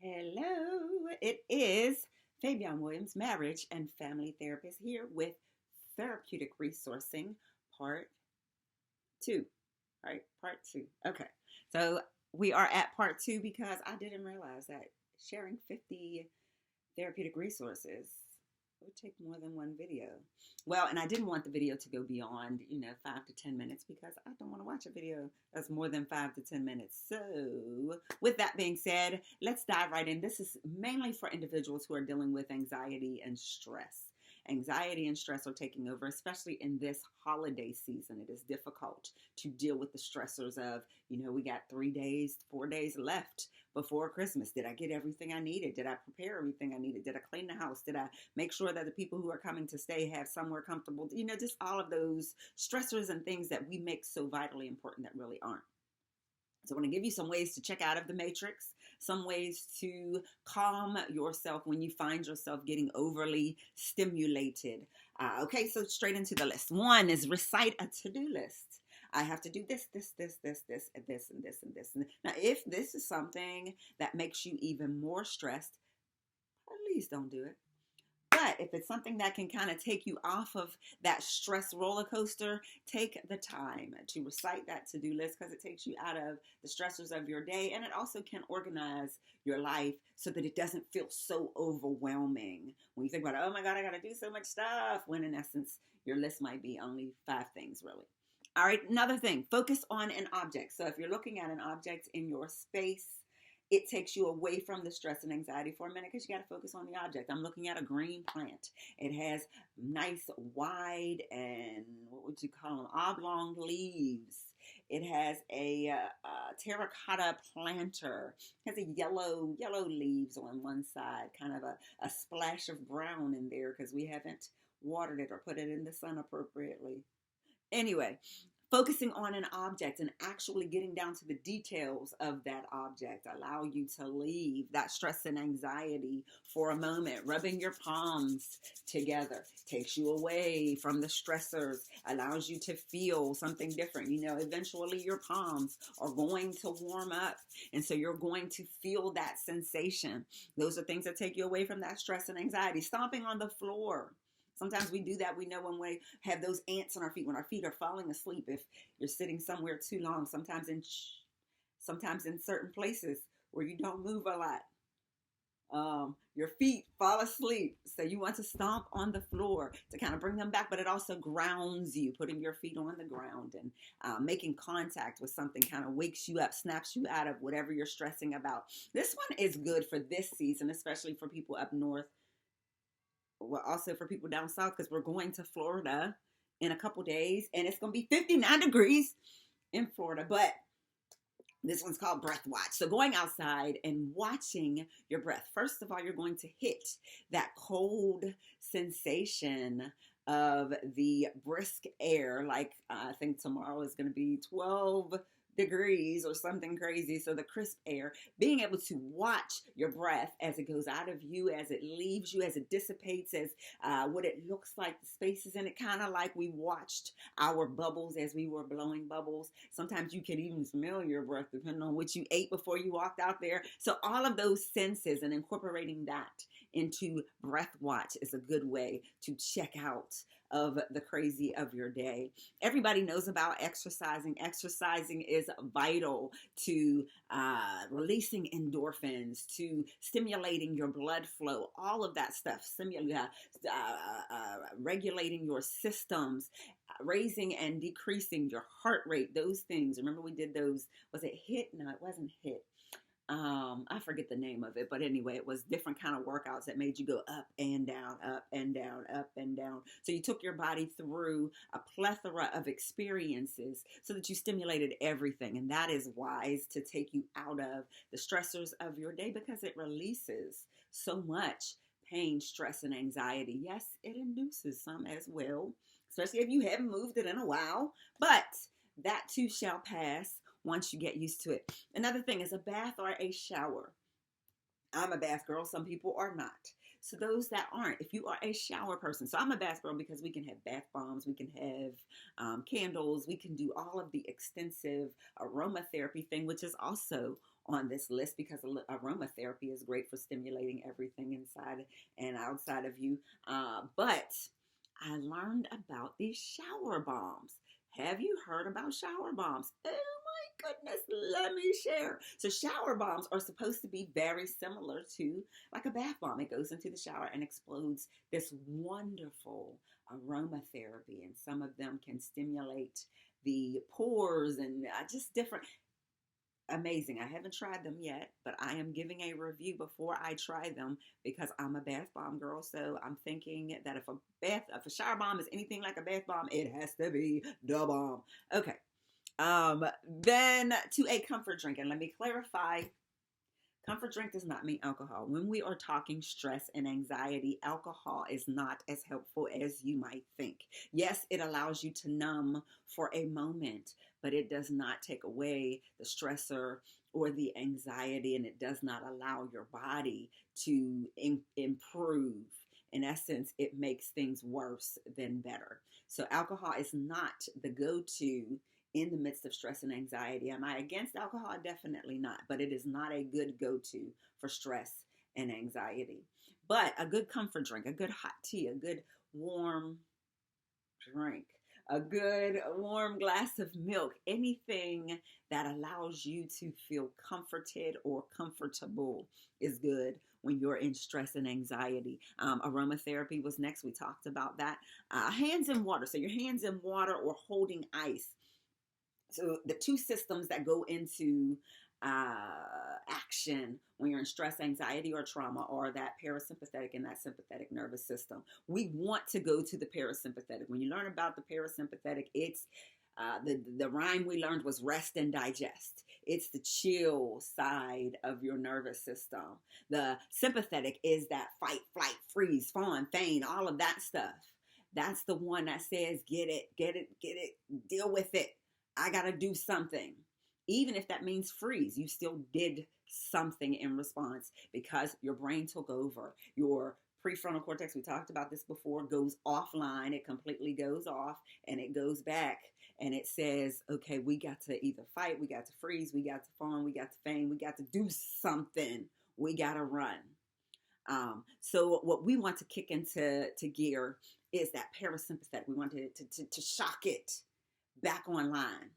Hello, it is Fabian Williams, marriage and family therapist, here with Therapeutic Resourcing Part 2. Right? Part 2. Okay. So we are at Part 2 because I didn't realize that sharing 50 therapeutic resources would take more than one video. Well, and I didn't want the video to go beyond, 5 to 10 minutes because I don't want to watch a video that's more than 5 to 10 minutes. So, with that being said, let's dive right in. This is mainly for individuals who are dealing with anxiety and stress. Anxiety and stress are taking over, especially in this holiday season. It is difficult to deal with the stressors of, we got 3 days, 4 days left before Christmas. Did I get everything I needed? Did I prepare everything I needed? Did I clean the house? Did I make sure that the people who are coming to stay have somewhere comfortable? Just all of those stressors and things that we make so vitally important that really aren't. So I want to give you some ways to check out of the matrix, some ways to calm yourself when you find yourself getting overly stimulated. Okay, so straight into the list. One is recite a to-do list. I have to do this, this, this, this, this, and this, and this, and this. Now, if this is something that makes you even more stressed, please don't do it. But if it's something that can kind of take you off of that stress roller coaster, take the time to recite that to-do list because it takes you out of the stressors of your day, and it also can organize your life so that it doesn't feel so overwhelming when you think about, oh my God, I got to do so much stuff, when in essence, your list might be only 5 things really. All right, another thing, focus on an object. So if you're looking at an object in your space, it takes you away from the stress and anxiety for a minute because you got to focus on the object. I'm looking at a green plant. It has nice, wide, and what would you call them, oblong leaves. It has a terracotta planter. It has a yellow leaves on one side, kind of a splash of brown in there because we haven't watered it or put it in the sun appropriately. Anyway, focusing on an object and actually getting down to the details of that object allow you to leave that stress and anxiety for a moment. Rubbing your palms together takes you away from the stressors, allows you to feel something different. Eventually your palms are going to warm up, and so you're going to feel that sensation. Those are things that take you away from that stress and anxiety. Stomping on the floor. Sometimes we do that. We know when we have those ants on our feet, when our feet are falling asleep, if you're sitting somewhere too long, sometimes in certain places where you don't move a lot, your feet fall asleep. So you want to stomp on the floor to kind of bring them back, but it also grounds you. Putting your feet on the ground and making contact with something kind of wakes you up, snaps you out of whatever you're stressing about. This one is good for this season, especially for people up north. Well, also for people down south, because we're going to Florida in a couple days, and it's going to be 59 degrees in Florida. But this one's called Breath Watch. So going outside and watching your breath. First of all, you're going to hit that cold sensation of the brisk air. Like I think tomorrow is going to be 12 degrees or something crazy. So the crisp air, being able to watch your breath as it goes out of you, as it leaves you, as it dissipates, as what it looks like, the spaces in it, kind of like we watched our bubbles as we were blowing bubbles. Sometimes you can even smell your breath depending on what you ate before you walked out there. So all of those senses and incorporating that into Breath Watch is a good way to check out of the crazy of your day. Everybody knows about exercising. Exercising is vital to releasing endorphins, to stimulating your blood flow, all of that stuff, regulating your systems, raising and decreasing your heart rate, those things. Remember we did those, was it HIIT? No, it wasn't HIIT. I forget the name of it, but anyway, it was different kind of workouts that made you go up and down, up and down, up and down. So you took your body through a plethora of experiences so that you stimulated everything. And that is wise to take you out of the stressors of your day because it releases so much pain, stress, and anxiety. Yes, it induces some as well, especially if you haven't moved it in a while, but that too shall pass once you get used to it. Another thing is a bath or a shower. I'm a bath girl. Some people are not. So those that aren't, if you are a shower person, so I'm a bath girl because we can have bath bombs, we can have candles, we can do all of the extensive aromatherapy thing, which is also on this list because aromatherapy is great for stimulating everything inside and outside of you. But I learned about these shower bombs. Have you heard about shower bombs? Oh my goodness, let me share. So, shower bombs are supposed to be very similar to like a bath bomb. It goes into the shower and explodes this wonderful aromatherapy, and some of them can stimulate the pores and just different amazing. I haven't tried them yet, but I am giving a review before I try them because I'm a bath bomb girl. So I'm thinking that if a shower bomb is anything like a bath bomb, it has to be the bomb. Okay. Then to a comfort drink, and let me clarify. Comfort drink does not mean alcohol. When we are talking stress and anxiety, alcohol is not as helpful as you might think. Yes, it allows you to numb for a moment, but it does not take away the stressor or the anxiety, and it does not allow your body to improve. In essence, it makes things worse than better. So alcohol is not the go-to in the midst of stress and anxiety. Am I against alcohol? Definitely not. But it is not a good go-to for stress and anxiety. But a good comfort drink, a good hot tea, a good warm drink, a good warm glass of milk, anything that allows you to feel comforted or comfortable is good when you're in stress and anxiety. Aromatherapy was next. We talked about that. Hands in water. So your hands in water or holding ice. So the two systems that go into action when you're in stress, anxiety, or trauma are that parasympathetic and that sympathetic nervous system. We want to go to the parasympathetic. When you learn about the parasympathetic, it's the rhyme we learned was rest and digest. It's the chill side of your nervous system. The sympathetic is that fight, flight, freeze, fawn, feign, all of that stuff. That's the one that says, get it, deal with it. I got to do something. Even if that means freeze, you still did something in response because your brain took over. Your prefrontal cortex, we talked about this before, goes offline. It completely goes off and it goes back and it says, okay, we got to either fight, we got to freeze, we got to fawn, we got to feign, we got to do something. We got to run. So what we want to kick into gear is that parasympathetic. We want to shock it back online.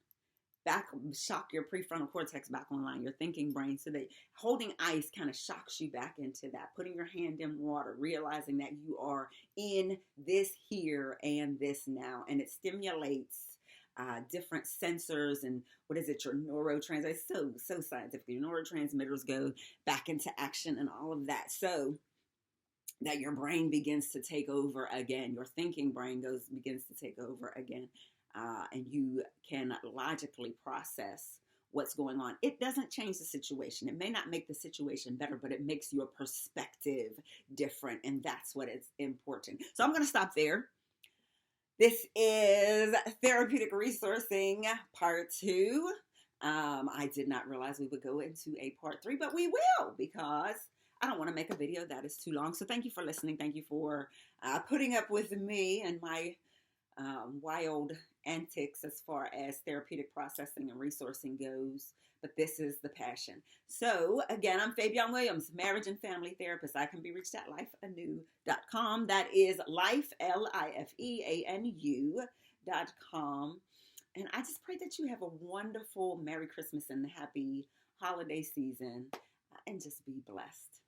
Shock your prefrontal cortex back online, your thinking brain, so that holding ice kind of shocks you back into that. Putting your hand in water, realizing that you are in this here and this now, and it stimulates different sensors and your neurotransmitters. So scientific. Your neurotransmitters go back into action and all of that, so that your brain begins to take over again. Your thinking brain begins to take over again. And you can logically process what's going on. It doesn't change the situation. It may not make the situation better, but it makes your perspective different, and that's what is important. So I'm going to stop there. This is Therapeutic Resourcing Part 2. I did not realize we would go into a Part 3, but we will, because I don't want to make a video that is too long. So thank you for listening. Thank you for putting up with me and my wild antics as far as therapeutic processing and resourcing goes, but this is the passion. So again, I'm Fabian Williams, marriage and family therapist. I can be reached at lifeanew.com. That is life, LIFEANU.com. And I just pray that you have a wonderful Merry Christmas and happy holiday season, and just be blessed.